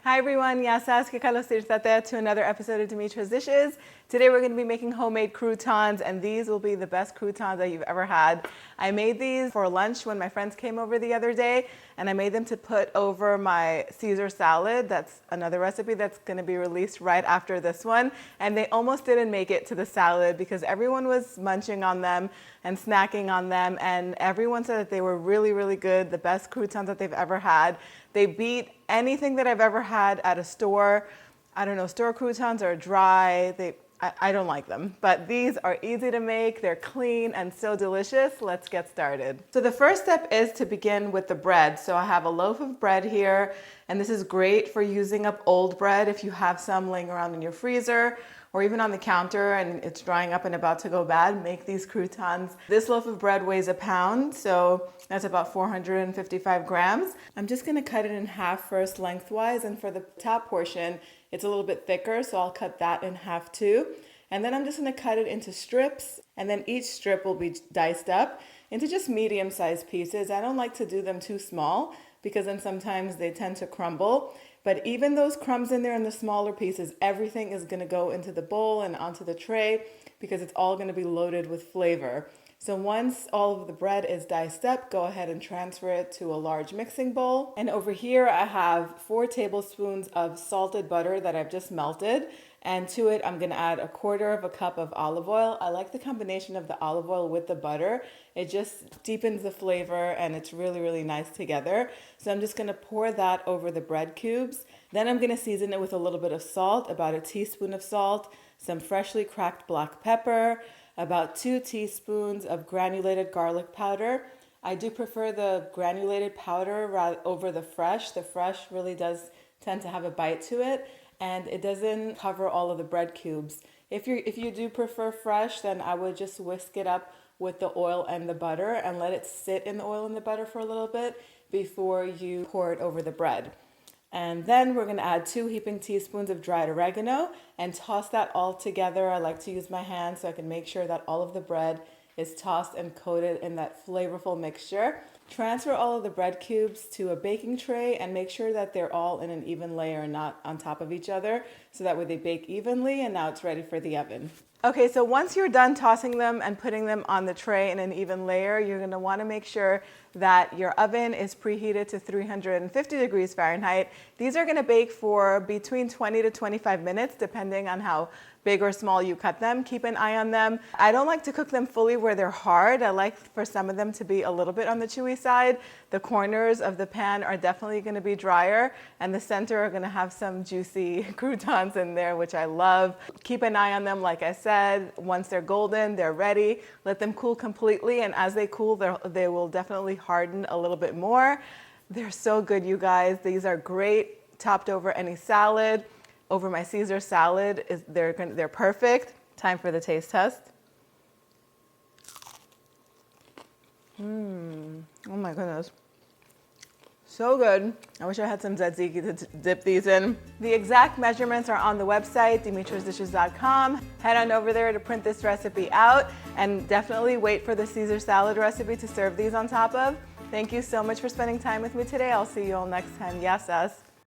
Hi everyone, yasas que kalos tirtate to another episode of Dimitra's Dishes. Today we're going to be making homemade croutons, and these will be the best croutons that you've ever had. I made these for lunch when my friends came over the other day, and I made them to put over my Caesar salad. That's another recipe that's going to be released right after this one. And they almost didn't make it to the salad because everyone was munching on them and snacking on them, and everyone said that they were really, really good, the best croutons that they've ever had. They beat anything that I've ever had at a store. I don't know, store croutons are dry. I don't like them, but these are easy to make. They're clean and so delicious. Let's get started. So the first step is to begin with the bread. So I have a loaf of bread here, and this is great for using up old bread if you have some laying around in your freezer or even on the counter and it's drying up and about to go bad. Make these croutons. This loaf of bread weighs a pound, so that's about 455 grams. I'm just gonna cut it in half first lengthwise, and for the top portion, it's a little bit thicker, so I'll cut that in half too. And then I'm just gonna cut it into strips, and then each strip will be diced up into just medium-sized pieces. I don't like to do them too small because then sometimes they tend to crumble. But even those crumbs in there in the smaller pieces, everything is gonna go into the bowl and onto the tray because it's all gonna be loaded with flavor. So once all of the bread is diced up, go ahead and transfer it to a large mixing bowl. And over here I have 4 tablespoons of salted butter that I've just melted. And to it, I'm gonna add 1/4 cup of olive oil. I like the combination of the olive oil with the butter. It just deepens the flavor and it's really, really nice together. So I'm just gonna pour that over the bread cubes. Then I'm gonna season it with a little bit of salt, about a teaspoon of salt, some freshly cracked black pepper, about 2 teaspoons of granulated garlic powder. I do prefer the granulated powder over the fresh. The fresh really does tend to have a bite to it, and it doesn't cover all of the bread cubes. If you do prefer fresh, then I would just whisk it up with the oil and the butter and let it sit in the oil and the butter for a little bit before you pour it over the bread. And then we're gonna add 2 heaping teaspoons of dried oregano and toss that all together. I like to use my hands so I can make sure that all of the bread is tossed and coated in that flavorful mixture. Transfer all of the bread cubes to a baking tray and make sure that they're all in an even layer and not on top of each other, so that way they bake evenly, and now it's ready for the oven. Okay, so once you're done tossing them and putting them on the tray in an even layer, you're gonna wanna make sure that your oven is preheated to 350 degrees Fahrenheit. These are gonna bake for between 20 to 25 minutes, depending on how big or small you cut them. Keep an eye on them. I don't like to cook them fully where they're hard. I like for some of them to be a little bit on the chewy side. The corners of the pan are definitely gonna be drier, and the center are gonna have some juicy croutons in there, which I love. Keep an eye on them, like I said. Once they're golden, they're ready. Let them cool completely, and as they cool, they will definitely harden a little bit more. They're so good, you guys. These are great topped over any salad. Over my Caesar salad, they're perfect. Time for the taste test. Oh my goodness. So good. I wish I had some tzatziki to dip these in. The exact measurements are on the website, dimitrasdishes.com. Head on over there to print this recipe out, and definitely wait for the Caesar salad recipe to serve these on top of. Thank you so much for spending time with me today. I'll see you all next time. Yasas.